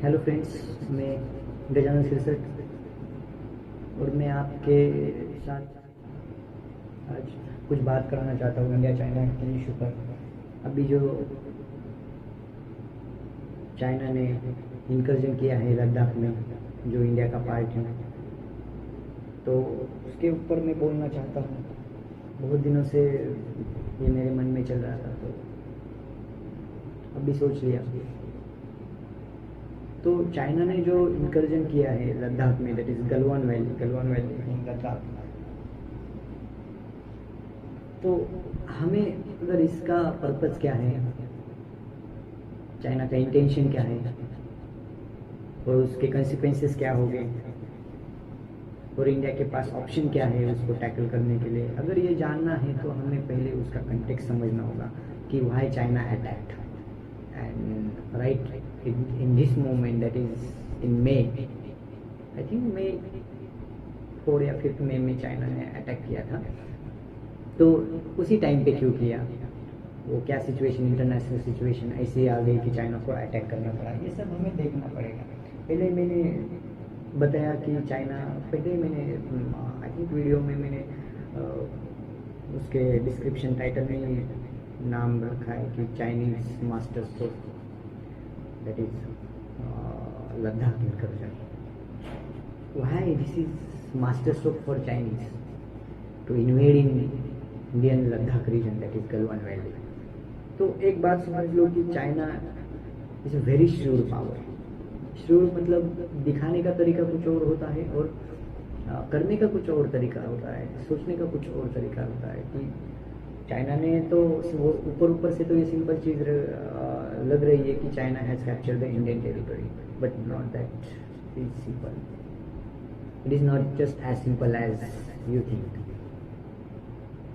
Hello friends, मैं गजानन सिरसट और मैं आपके साथ आज कुछ बात करना चाहता हूँ इंडिया चाइना के इशू पर। अभी जो चाइना ने इंकर्जन किया है लद्दाख में, जो इंडिया का पार्ट है, तो उसके ऊपर मैं बोलना चाहता हूँ। बहुत दिनों से ये मेरे मन में चल रहा था, तो अभी सोच लिया। तो चाइना ने जो इंकर्जन किया है लद्दाख में, दैट इज गलवान वैली इन लद्दाख, तो हमें अगर इसका पर्पस क्या है, चाइना का इंटेंशन क्या है और उसके कंसिक्वेंसेस क्या होंगे और इंडिया के पास ऑप्शन क्या है उसको टैकल करने के लिए, अगर ये जानना है तो हमें पहले उसका कंटेक्स्ट समझना होगा कि why China attacked. And right in this moment, that is in May, I think May 4 या 5 मई में चाइना ने अटैक किया था। तो उसी टाइम पे क्यों किया, वो क्या सिचुएशन, इंटरनेशनल सिचुएशन ऐसी आ गई कि चाइना को अटैक करना पड़ा, ये सब हमें देखना पड़ेगा। पहले मैंने बताया कि चाइना, पहले मैंने आई थिंक वीडियो में मैंने उसके डिस्क्रिप्शन टाइटल में नाम रखा है कि Chinese master stroke, that is Ladakh incursion. Why this is masterstroke for Chinese to invade in Indian Ladakh region, that is Galwan Valley. तो एक बात समझ लो कि China is a very shrewd power. Shrewd मतलब दिखाने का तरीका कुछ और होता है और करने का कुछ और तरीका होता है, सोचने का कुछ और तरीका होता है। कि चाइना ने तो ऊपर से तो ये सिंपल चीज़ लग रही है कि China has captured the Indian territory, but not that is simple. It is not just as simple as you think.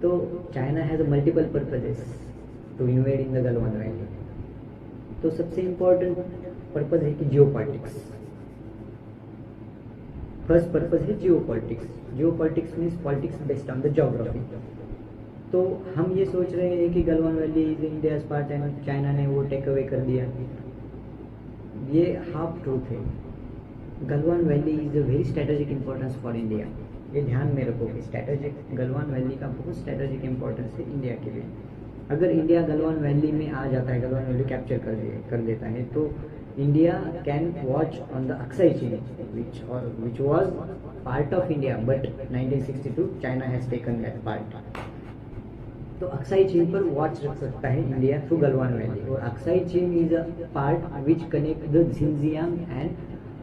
तो China has multiple purposes to invade in the Galwan valley. तो सबसे इम्पोर्टेंट पर्पज है कि geopolitics. First purpose है geopolitics. Geopolitics means politics based on the geography. तो हम ये सोच रहे हैं कि Galwan valley is India's part and China ने वो टेक अवे कर दिया। ये हाफ ट्रूथ है। Galwan valley is a very strategic importance for India. ये ध्यान में रखो कि स्ट्रेटेजिक गलवान वैली का बहुत स्ट्रेटेजिक इंपॉर्टेंस है इंडिया के लिए। अगर इंडिया गलवान वैली में आ जाता है, गलवान वैली कैप्चर कर देता है, तो India can watch on the Aksai Chin which was part of India, but 1962 China has taken that part. तो अक्साई चीन पर वॉच रख सकता है इंडिया थ्रू गलवान वैली। और Aksai Chin is a part which connect the Xinjiang and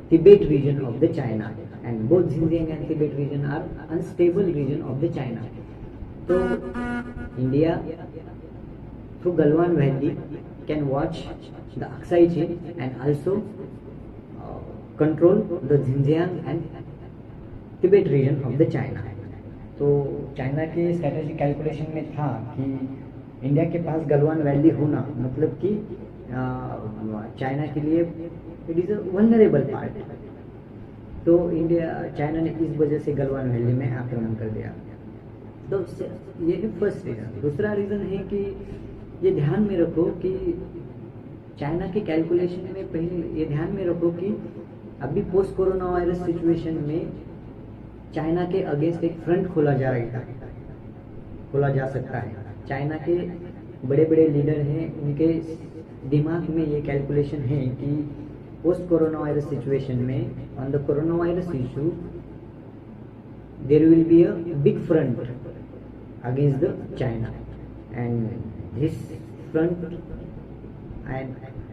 Tibet region of the China, and both Xinjiang and Tibet region are unstable region of the China. तो India through Galwan valley can watch the Aksai Chin and also control the Xinjiang and Tibet region of the China. तो China के strategic calculation में था कि India के पास Galwan valley होना मतलब कि चाइना के लिए it is a vulnerable part. तो चाइना ने इस वजह से गलवान वैली में आक्रमण कर दिया। तो ये है फर्स्ट रीज़न। दूसरा रीज़न है कि ये ध्यान में रखो कि चाइना के कैलकुलेशन में पहले ये ध्यान में रखो कि अभी पोस्ट कोरोना वायरस सिचुएशन में चाइना के अगेंस्ट एक फ्रंट खोला जा सकता है। चाइना के बड़े बड़े लीडर हैं, उनके दिमाग में ये कैलकुलेशन है कि पोस्ट कोरोना वायरस सिचुएशन में on the corona virus issue there will be a big front against the China, and this front and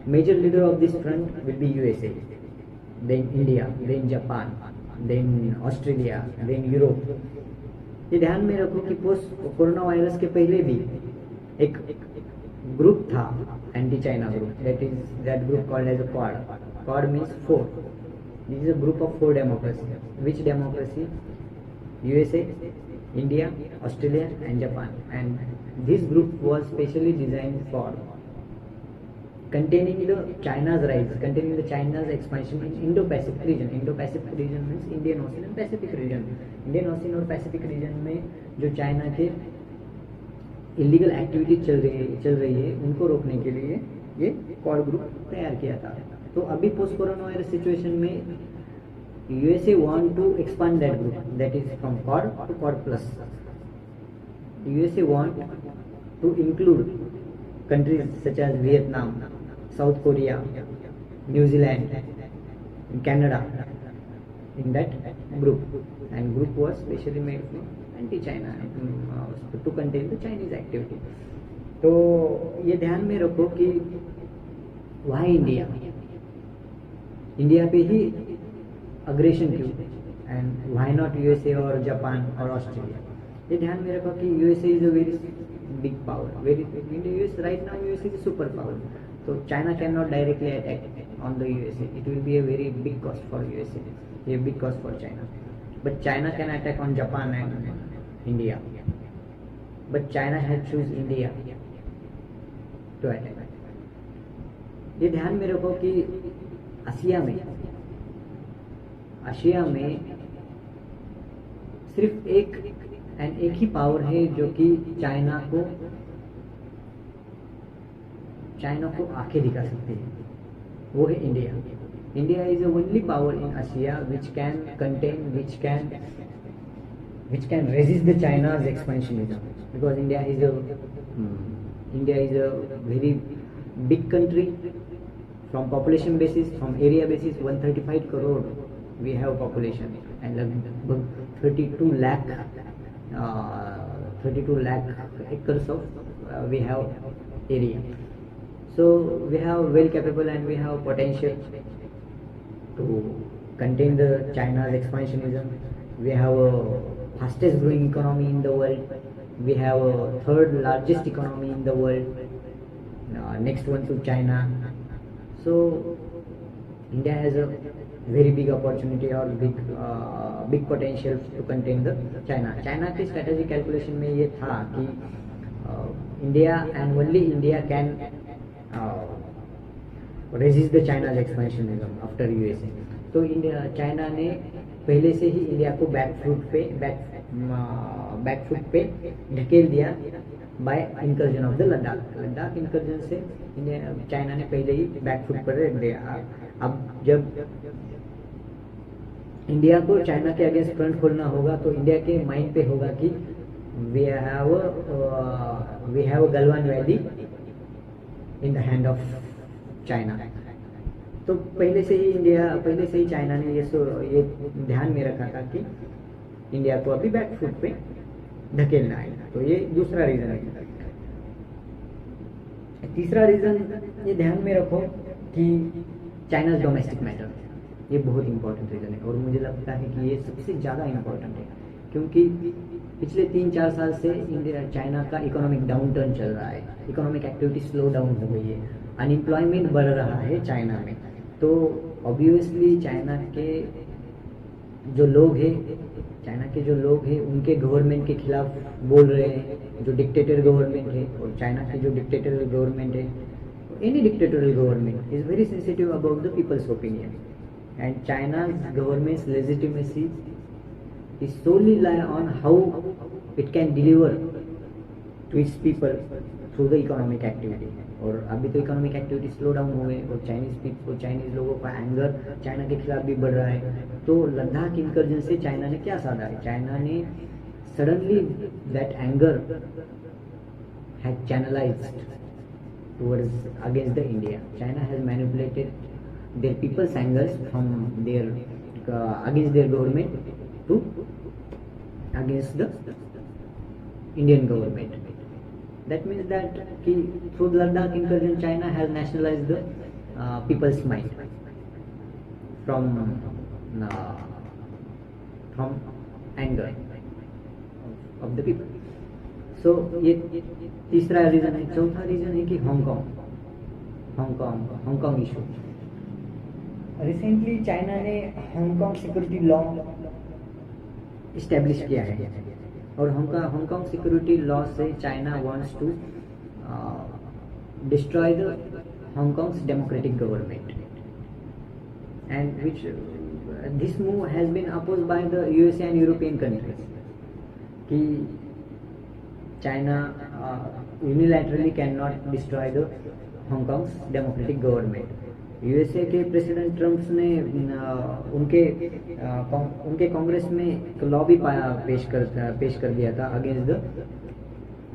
major leader of this front will be USA, then India, then Japan, then Australia, then Europe. ये ध्यान में रखो कि post corona virus के पहले भी एक group था, anti China group, that group called as a quad. Quad means 4। This is a group of 4 democracy. Which democracy? USA, India, Australia and Japan. And this group was specially designed for containing the China's rise, containing the China's expansion in Indo-Pacific region. Indo-Pacific region means Indian Ocean and Pacific region. Indian Ocean और Pacific region में जो China के illegal activity चल रही है उनको रोकने के लिए ये क्वाड ग्रुप तैयार किया था। तो अभी पोस्ट कोरोना वायरस सिचुएशन में USA want to expand that group, that is from Quad to Quad plus. USA want to include countries such as Vietnam, South Korea, New Zealand, and Canada in that group, and group was specially made from anti-China to contain the Chinese activity. तो ये ध्यान में रखो कि why India, India पे ही aggression क्यों, and why not USA और Japan और ऑस्ट्रेलिया. ये ध्यान में रखो कि USA is a very big power, very US right now. US is a superpower, so China cannot directly attack on the USA. It will be a very big cost for USA, a big cost for China. But China can attack on Japan and India, but China has choose India to attack. ये ध्यान में रखो कि आसिया में सिर्फ एक ही power है जो कि चाइना को आंखें दिखा सकती है, वो है India. India is the only power in Asia which can contain, which can resist the China's expansionism, because India is a very big country from population basis, from area basis. 135 crore we have population, and लगभग 32 lakh acres of we have area. So we have well capable and we have potential to contain the China's expansionism. We have a fastest growing economy in the world. We have a third largest economy in the world, next one to China. So India has a very big opportunity or big potential to contain the China. China के strategy calculation में ये था कि India and only India can resist the China's expansionism after USA. तो China ने पहले से ही India को बैकफुट पे ढकेल दिया by incursion of the Ladakh incursion से चाइना ने पहले ही बैकफुट पर रख दिया. अब जब इंडिया को चाइना के अगेंस्ट फ्रंट खोलना होगा तो इंडिया के माइंड पे होगा कि we have Galwan valley in the hand of China. तो पहले से ही चाइना ने ये ध्यान में रखा था कि इंडिया को अभी बैकफुट पे धकेलना है. तो ये दूसरा रीजन है. तीसरा रीजन ये ध्यान में रखो कि चाइना डोमेस्टिक मैटर, ये बहुत इंपॉर्टेंट रीजन है और मुझे लगता है कि ये सबसे ज़्यादा इंपॉर्टेंट है, क्योंकि पिछले 3-4 साल से चाइना का इकोनॉमिक डाउन टर्न चल रहा है. इकोनॉमिक एक्टिविटी स्लो डाउन हो गई है, अनएम्प्लॉयमेंट बढ़ रहा है चाइना में. तो ऑब्वियसली चाइना के जो लोग हैं उनके गवर्नमेंट के खिलाफ बोल रहे हैं, जो डिक्टेटर गवर्नमेंट है. और चाइना की जो डिक्टेटर गवर्नमेंट है, any dictatorial government is very sensitive about the people's opinion, and China's government's legitimacy is solely lie on how it can deliver to its people through the economic activity. और अभी तो economic activity slow down हो गए और Chinese लोगों का anger China के खिलाफ भी बढ़ रहा है. तो लद्दाख इंकर्जन से चाइना ने क्या साधा है? चाइना ने suddenly that anger had channelised towards against the India. China has manipulated their people's angers from their against their government to against the Indian government. That means that through the Ladakh incursion, China has nationalized the people's mind from anger of the people. तो ये तीसरा reason है. चौथा region है कि Hong Kong issue. Recently China ने Hong Kong security law establish किया है और हांगकांग सिक्योरिटी लॉ से China wants to destroy the Hong Kong's democratic government, and which this move has been opposed by the USA and European countries कि China unilaterally cannot destroy the Hong Kong's democratic government. USA के president Trump ने उनके कांग्रेस में एक law भी पेश कर दिया था against the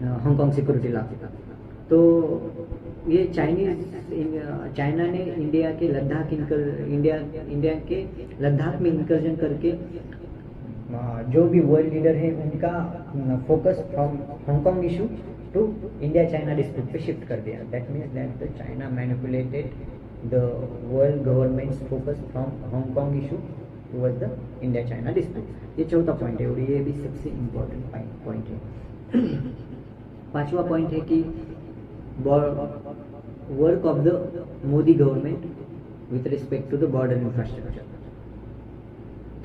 Hong Kong security law. तो ये चाइना ने इंडिया के लद्दाख में इंकर्जन करके जो भी वर्ल्ड लीडर है उनका focus from Hong Kong issue to India China dispute पे शिफ्ट कर दिया। That means that the China manipulated the world governments focus from Hong Kong issue towards the India China dispute. ये चौथा पॉइंट है और ये भी सबसे इम्पोर्टेंट पॉइंट है। पांचवा पॉइंट है कि work of the Modi government with respect to the border infrastructure.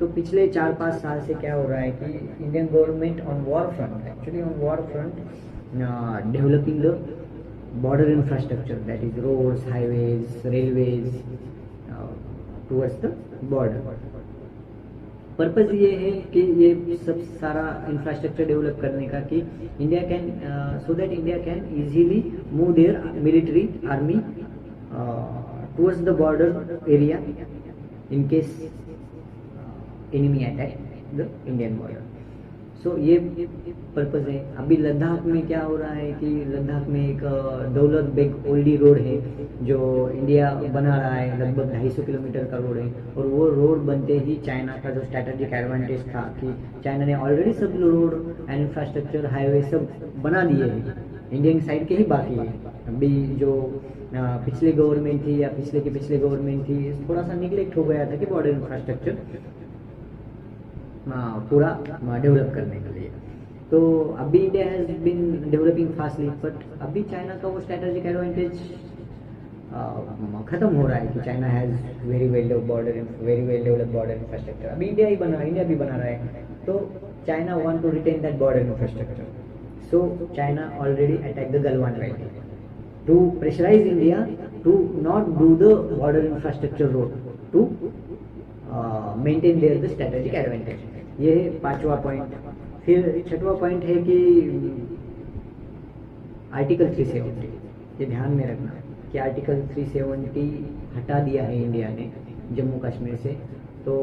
तो पिछले 4-5 साल से क्या हो रहा है कि Indian government on war front developing the border infrastructure, that is roads, highways, railways towards the border. Purpose ये है कि ये सब सारा इंफ्रास्ट्रक्चर डेवलप करने का कि India can so that India can easily move their military army towards the border area in case enemy attack the Indian border. So ये पर्पज है। अभी लद्दाख में क्या हो रहा है कि लद्दाख में एक दौलत बेग ओल्डी रोड है जो इंडिया बना रहा है, लगभग 250 किलोमीटर का रोड है। और वो रोड बनते ही चाइना का जो स्ट्रैटेजिक एडवांटेज था कि चाइना ने ऑलरेडी सब रोड एंड इंफ्रास्ट्रक्चर हाईवे सब बना दिए हैं, इंडियन साइड के ही बाकी है। अभी जो पिछले गवर्नमेंट थी या पिछले के पिछले गवर्नमेंट थी, थोड़ा सा निगलेक्ट हो गया था कि बॉर्डर इंफ्रास्ट्रक्चर पूरा डेवलप करने के लिए। तो अभी India has been developing fastly, but अभी चाइना का वो स्ट्रैटेजिक एडवांटेज खत्म हो रहा है कि China has very well developed border infrastructure. अभी इंडिया भी बना रहा है। तो China want to retain that border infrastructure. So China already attack the Galwan valley to pressurise India to not do the border infrastructure road to maintain their the strategic advantage. ये है पांचवा point. फिर छठवां पॉइंट है कि article 370, ये ध्यान में रखना कि आर्टिकल 370 हटा दिया है इंडिया ने जम्मू कश्मीर से। तो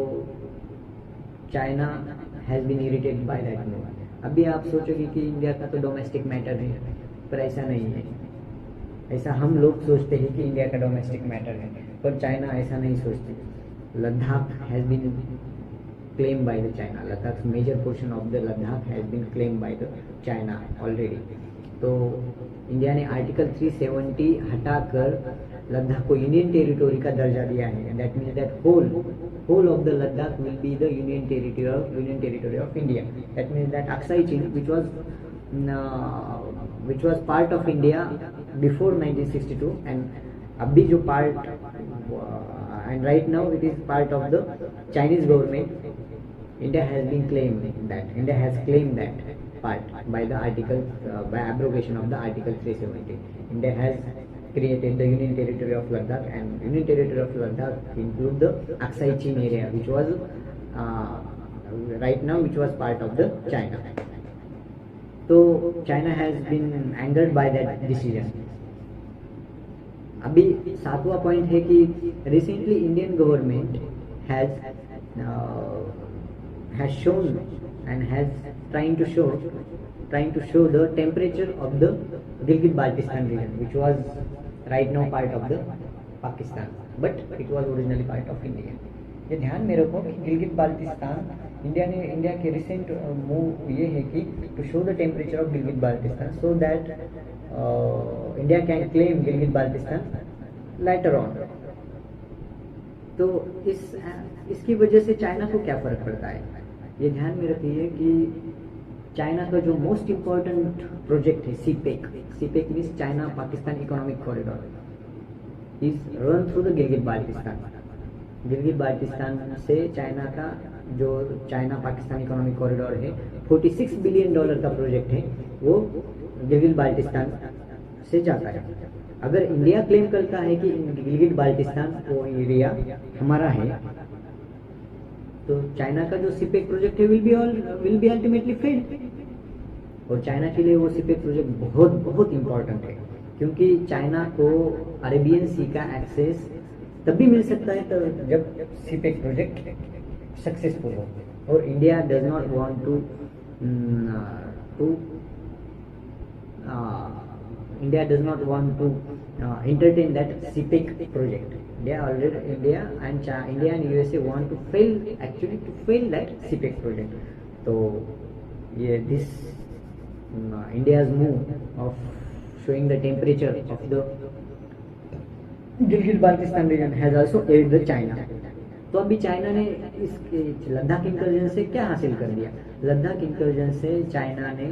China has been irritated by that move. अभी आप सोचोगे कि इंडिया का तो डोमेस्टिक मैटर है, पर ऐसा नहीं है। ऐसा हम लोग सोचते हैं कि इंडिया का डोमेस्टिक मैटर है, पर चाइना ऐसा नहीं सोचती। Ladakh has been claimed by the China. Ladakh's major portion of the Ladakh has been claimed by the China already. तो इंडिया ने आर्टिकल 370 हटाकर लद्दाख को यूनियन टेरिटोरी का दर्जा दिया है। That means that whole of the Ladakh will be the union territory of India. That means that Aksai Chin, which was part of India before 1962, and अभी जो part and right now it is part of the Chinese government. India has claimed that part by the abrogation of the article 370. India has created the union territory of Ladakh, and union territory of Ladakh include the Aksai Chin area, which was part of the China. So China has been angered by that decision. अभी सातवां point है कि recently Indian government has shown and has trying to show the temperature of the Gilgit Baltistan region, which was right now part of the Pakistan, but it was originally part of India. ये ध्यान में रखो कि Gilgit Baltistan India के recent move ये है कि to show the temperature of Gilgit Baltistan so that India can claim Gilgit Baltistan later on. तो इसकी वजह से चाइना को क्या फर्क पड़ता है, ये ध्यान में रखिए कि चाइना का जो मोस्ट इम्पोर्टेंट प्रोजेक्ट है CPEC means China Pakistan economic corridor is run through the Gilgit Baltistan से चाइना का जो चाइना पाकिस्तान इकोनॉमिक कॉरिडोर है $46 बिलियन का प्रोजेक्ट है, वो गिलगित बाल्टिस्तान से जाता है। अगर इंडिया क्लेम करता है कि गिलगित बाल्टिस्तान वो एरिया हमारा है, तो चाइना का जो सीपेक प्रोजेक्ट है विल बी अल्टीमेटली फेल्ड। और चाइना के लिए वो सीपेक प्रोजेक्ट बहुत बहुत इम्पोर्टेंट है, क्योंकि चाइना को अरेबियन सी का एक्सेस तब भी मिल सकता है तो जब सीपेक प्रोजेक्ट सक्सेसफुल हो। और India does not want to India does not want to entertain that CPEC project. India and USA want to fail that CPEC project. So yeah, this India's move of showing the temperature of the Gilgit-Baltistan region has also aided the China. तो अभी China ने इस Ladakh incursion से क्या हासिल कर दिया? Ladakh incursion से चाइना ने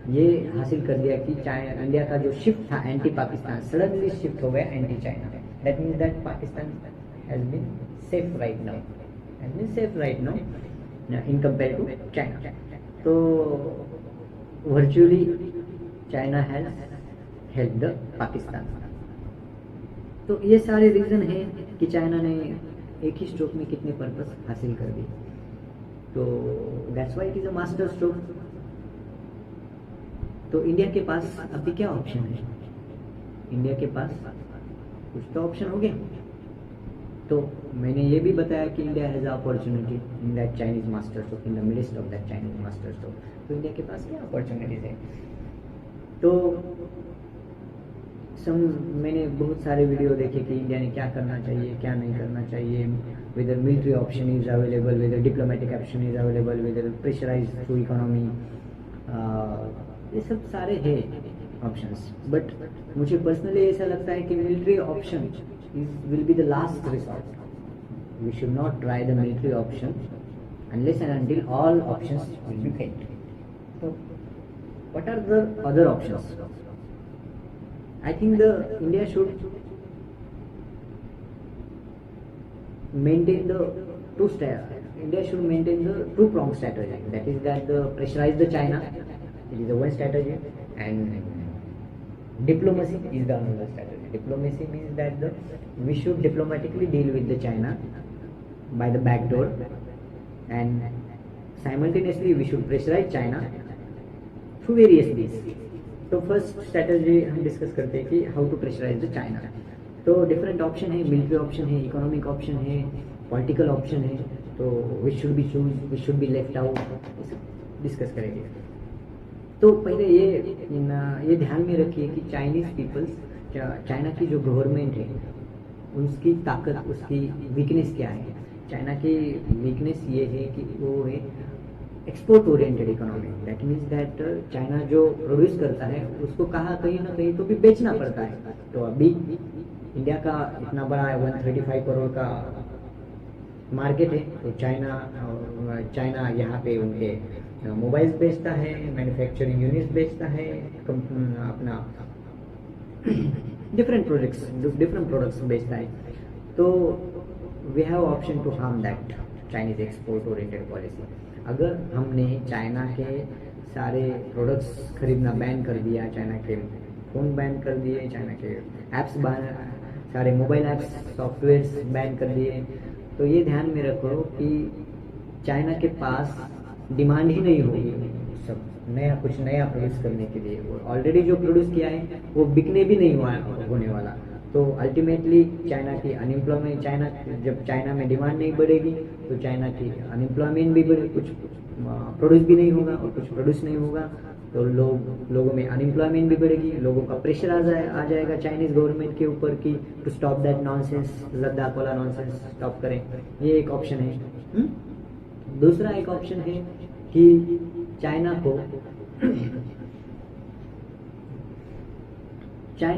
ये हासिल कर दिया कि इंडिया का जो शिफ्ट था एंटी पाकिस्तान सडनली शिफ्ट हो गया anti China. That means that Pakistan has been safe right now in compare to China. तो virtually China has help the Pakistan. तो ये सारे रीजन है कि चाइना ने एक ही स्ट्रोक में कितने पर्पस हासिल कर दिए। तो that's why it is a master stroke. तो इंडिया के पास अभी क्या ऑप्शन है? इंडिया के पास कुछ तो ऑप्शन हो गए। तो मैंने ये भी बताया कि India has opportunity in that Chinese master stroke, in the midst of that Chinese master stroke. तो इंडिया के पास क्या अपॉर्चुनिटीज है? तो मैंने बहुत सारे वीडियो देखे कि इंडिया ने क्या करना चाहिए, क्या नहीं करना चाहिए, whether military option is available, whether diplomatic option is available, whether pressurise through economy, ये सब सारे है ऑप्शंस। बट मुझे पर्सनली ऐसा लगता है कि military option will be the last resort. We should not try the military option unless and until all options will be failed. So what are the other options? I think India should maintain the two-pronged strategy. That is that pressurize the China, it is the one strategy, and diplomacy is the another strategy. Diplomacy means that we should diplomatically deal with the China by the back door, and simultaneously we should pressurize China through various means. तो first strategy हम discuss करते हैं कि how to pressurise the China. तो different option है, military option है, economic option है, political option है। तो which should be choose, which should be left out, discuss करेंगे। तो पहले ये ध्यान में रखिए कि चाइनीज पीपल्स, चाइना की जो गवर्नमेंट है उसकी ताकत, उसकी वीकनेस क्या है। चाइना की वीकनेस ये है कि वो है export oriented economy. That means that China जो प्रोड्यूस करता है उसको कहीं ना कहीं तो भी बेचना पड़ता है। तो अभी इंडिया का इतना बड़ा 135 करोड़ का मार्केट है। तो चाइना यहाँ पे उनके मोबाइल्स बेचता है, मैन्युफैक्चरिंग यूनिट्स बेचता है, अपना डिफरेंट प्रोडक्ट्स बेचता है। तो we have option to harm that Chinese export oriented policy. अगर हमने चाइना के सारे प्रोडक्ट्स खरीदना बैन कर दिया, चाइना के फ़ोन बैन कर दिए, चाइना के ऐप्स सारे मोबाइल ऐप्स सॉफ्टवेयर्स बैन कर दिए, तो ये ध्यान में रखो कि चाइना के पास डिमांड ही नहीं होगी सब कुछ नया प्रोड्यूस करने के लिए। वो ऑलरेडी जो प्रोड्यूस किया है वो बिकने भी नहीं होने वाला। तो अल्टीमेटली चाइना की अनएम्प्लॉयमेंट, जब चाइना में डिमांड नहीं बढ़ेगी तो चाइना की अनएम्प्लॉयमेंट भी बढ़े, कुछ प्रोड्यूस भी नहीं होगा, और कुछ प्रोड्यूस नहीं होगा तो लोगों में अनएम्प्लॉयमेंट भी बढ़ेगी, लोगों का प्रेशर आ जाएगा चाइनीज गवर्नमेंट के ऊपर कि to stop that nonsense, Ladakh वाला नॉनसेंस स्टॉप करें। ये एक ऑप्शन है। दूसरा एक ऑप्शन है कि चाइना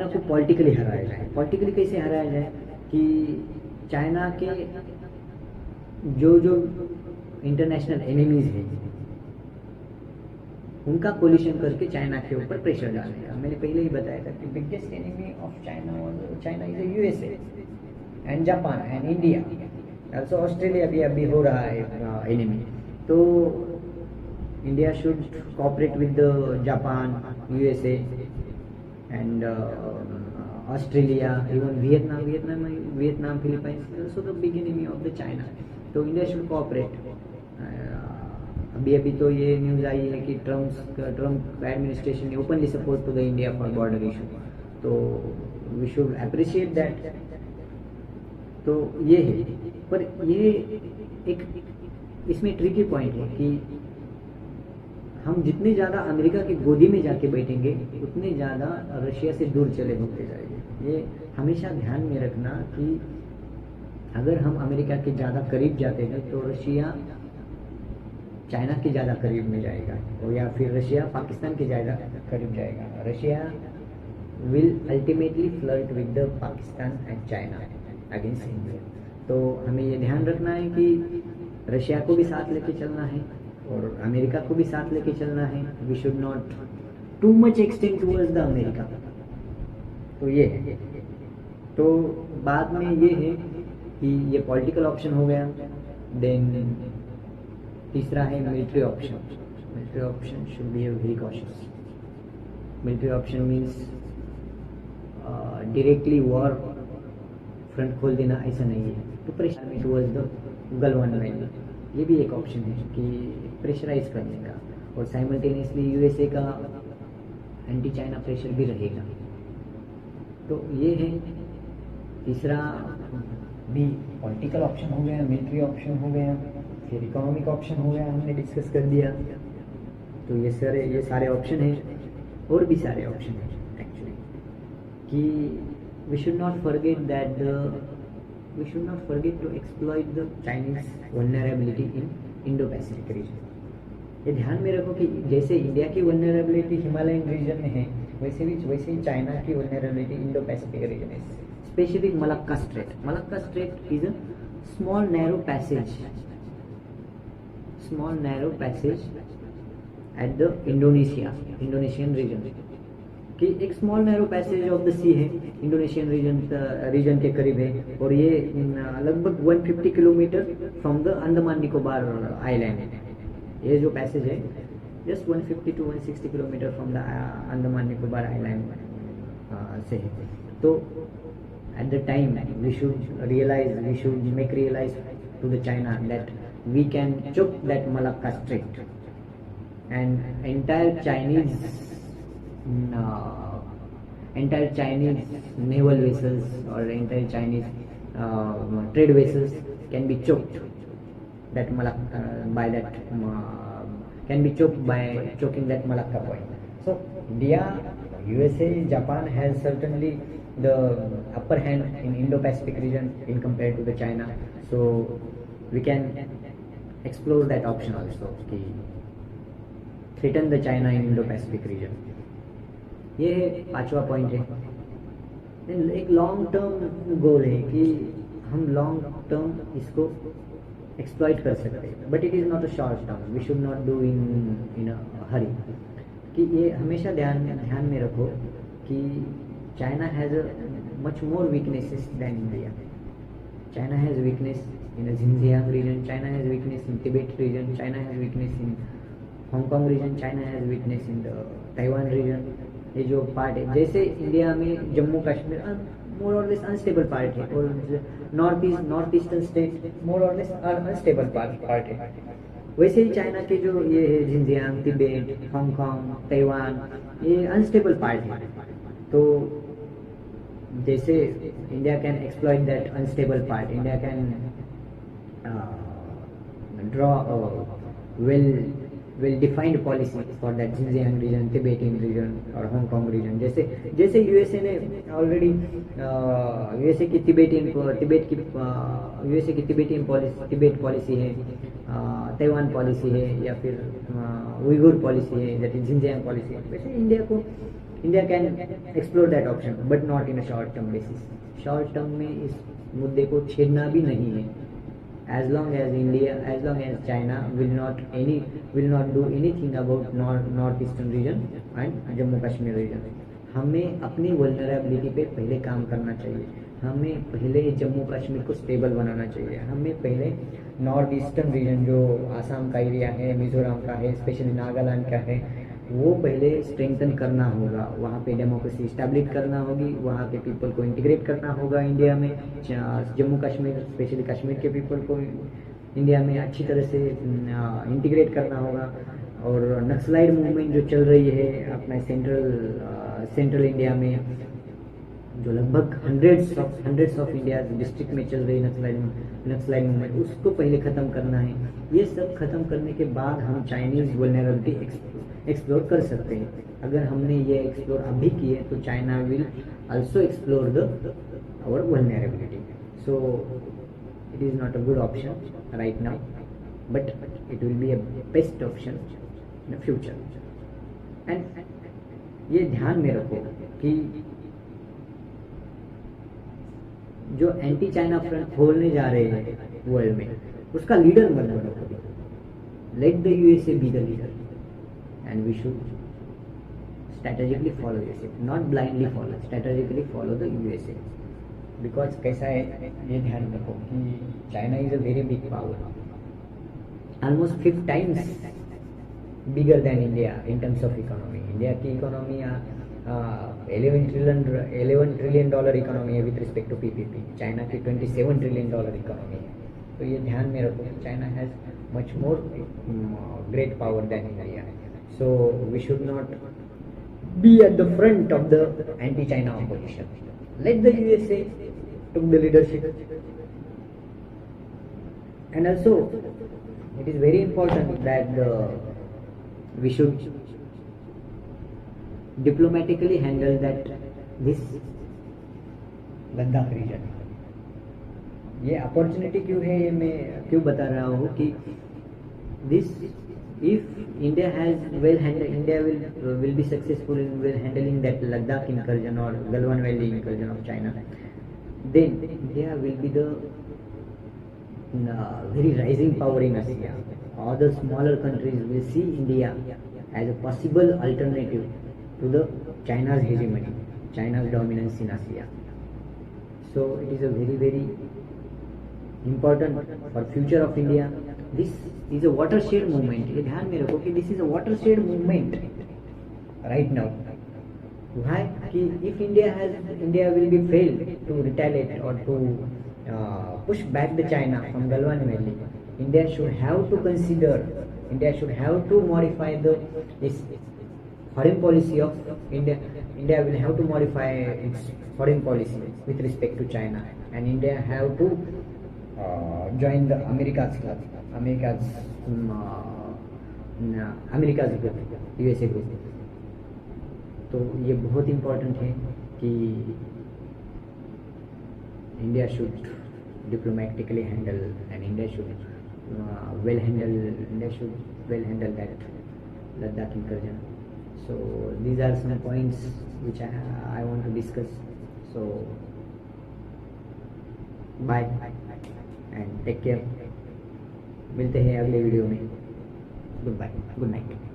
को पॉलिटिकली हराया जाए। पॉलिटिकली कैसे हराया जाए कि चाइना के जो इंटरनेशनल एनिमीज हैं उनका कोलिशन करके चाइना के ऊपर प्रेशर डालेगा। मैंने पहले ही बताया था कि biggest enemy of China is USA and Japan and India, also Australia भी अभी हो रहा है एनिमी। तो India should cooperate with Japan, USA and Australia, even Vietnam, Philippines, also the big enemy of the China. तो India should cooperate. अभी तो ये न्यूज़ आई है कि ट्रम्प एडमिनिस्ट्रेशन ने openly support to the India for border issue. तो we should appreciate that. तो ये है, पर ये एक इसमें ट्रिकी पॉइंट है कि हम जितने ज़्यादा अमेरिका की गोदी में जाके बैठेंगे उतने ज़्यादा रशिया से दूर चले होते जाएंगे। ये हमेशा ध्यान में रखना कि अगर हम अमेरिका के ज़्यादा करीब जाते हैं तो रशिया चाइना के ज़्यादा करीब में जाएगा, और या फिर रशिया पाकिस्तान के ज़्यादा करीब जाएगा। Russia will ultimately flirt with the Pakistan and China against India. तो हमें ये ध्यान रखना है कि रशिया को भी साथ लेके चलना है और अमेरिका को भी साथ लेके चलना है। We should not too much extend towards the America. तो ये है। तो बाद में ये है कि ये पॉलिटिकल ऑप्शन हो गया। देन तीसरा है military option. Military option should be very cautious. Military option means directly war front खोल देना, ऐसा नहीं है। तो pressure towards the Galwan line, ये भी एक ऑप्शन है कि प्रेशराइज करने का, और साइमल्टेनियसली यूएसए का एंटी चाइना प्रेशर भी रहेगा। तो ये है तीसरा भी पॉलिटिकल ऑप्शन हो गया, मिलिट्री ऑप्शन हो गया, फिर इकोनॉमिक ऑप्शन हो गया, हमने डिस्कस कर दिया। तो ये सारे ऑप्शन हैं, और भी सारे ऑप्शन हैं एक्चुअली, कि we should not forget to exploit the Chinese vulnerability in Indo-Pacific region। ये ध्यान में रखो कि जैसे इंडिया की वल्नरेबिलिटी हिमालयन रीजन में है, वैसे ही चाइना की वल्नरेबिलिटी इंडो पैसिफिक रीजन है। Specific Malacca Strait. Malacca Strait is a small narrow passage at the Indonesian region, कि एक small narrow passage of the sea है, इंडोनेशियन रीजन के करीब है, और ये लगभग 150 kilometre from the Andaman Nicobar island. ये जो पैसेज है just 150 to 160 kilometre from the Andaman Nicobar island से है। तो at the time we should make realise to the China that we can choke that Malacca strait, and entire Chinese naval vessels or entire Chinese trade vessels can be choked by choking that Malacca point. So India, USA, Japan has certainly the upper hand in Indo-Pacific region in compared to the China. So we can explore that option also, कि threaten the China in Indo-Pacific region। ये है पांचवा point है। एक long term goal है कि हम long term इसको एक्सप्लॉइट कर सकते हैं, but it is not a short term. We should not do in a hurry. कि ये हमेशा ध्यान में रखो कि China has a much more weaknesses than India. China has weakness in Xinjiang region, China has weakness in Tibet region, China has weakness in Hong Kong region, China has weakness in the Taiwan region। ये जो part है, जैसे India में जम्मू कश्मीर मोर और less unstable part है, और north eastern state मोर और less unstable part है, वैसे ही चाइना के जो ये है Xinjiang, तिब्बत, हांगकांग, ताइवान, ये अनस्टेबल पार्ट है। तो जैसे India can exploit that unstable part, India can draw well defined policy for that Xinjiang region, Tibetan region और Hong Kong region। जैसे यूएसए ने ऑलरेडी यूएसए की तिबेटियन पॉलिसी है, Taiwan policy है, या फिर उइगुर पॉलिसी है, दैट इज Xinjiang पॉलिसी है। वैसे India can explore that option, but not in a short term basis. Short term में इस मुद्दे को छेड़ना भी नहीं है। as long as China will not do anything about northeastern region and Jammu Kashmir region। हमें अपनी वल्नरेबिलिटी पे पहले काम करना चाहिए। हमें पहले जम्मू कश्मीर को स्टेबल बनाना चाहिए। हमें पहले नॉर्थ ईस्टर्न रीजन जो आसाम का एरिया है, मिजोरम का है, स्पेशली नागालैंड का है, वो पहले स्ट्रेंथन करना होगा। वहाँ पे डेमोक्रेसी इस्टेब्लिश करना होगी, वहाँ के पीपल को इंटीग्रेट करना होगा इंडिया में। जम्मू कश्मीर स्पेशली कश्मीर के पीपल को इंडिया में अच्छी तरह से इंटीग्रेट करना होगा। और नक्सलाइट मूवमेंट जो चल रही है अपना सेंट्रल इंडिया में, जो लगभग हंड्रेड्स ऑफ इंडिया डिस्ट्रिक्ट में चल रही नक्सलाइट मूवमेंट, उसको पहले ख़त्म करना है। ये सब ख़त्म करने के बाद हम चाइनीज़ वल्नरेबिलिटी एक्सप्लोर कर सकते हैं। अगर हमने ये एक्सप्लोर अभी किए तो China will also explore our vulnerability. So it is not a good option right now, but it will be a best option in the future. And ये ध्यान में रखो कि जो एंटी चाइना फ्रंट खोलने जा रहे हैं वर्ल्ड में, उसका लीडर मत बनो कभी। Let the USA be the leader and we should strategically follow USA, not blindly follow, strategically follow the USA. Because कैसा है ये ध्यान रखो कि China is a very big power, almost 5 times bigger than India in terms of economy. India की economy $11 trillion economy है with respect to PPP. China की $27 trillion economy है। तो ये ध्यान में रखो कि China has much more great power than India. So we should not be at the front of the anti-China opposition. Let the USA took the leadership. And also, it is very important that we should diplomatically handle this Ladakh region. ये opportunity क्यों है, ये मैं क्यों बता रहा हूँ कि this if India has India will be successful in handling that Ladakh incursion or Galwan Valley incursion of China, then India will be the very rising power in Asia. Other smaller countries will see India as a possible alternative to the China's hegemony, China's dominance in Asia. So it is a very important for future of India. This is a watershed movement. ये ध्यान में रखो कि this is a watershed movement right now. Why? कि if India will be failed to retaliate or to push back the China from Galwan Valley, India should have to modify this foreign policy of India. India will have to modify its foreign policy with respect to China, and India have to join the America's club, America's group, USA group. तो ये बहुत important है कि India should diplomatically handle and India should well handle that Ladakh incursion. So these are some points which I want to discuss. So bye and take care. मिलते हैं अगले video में. Good bye, good night.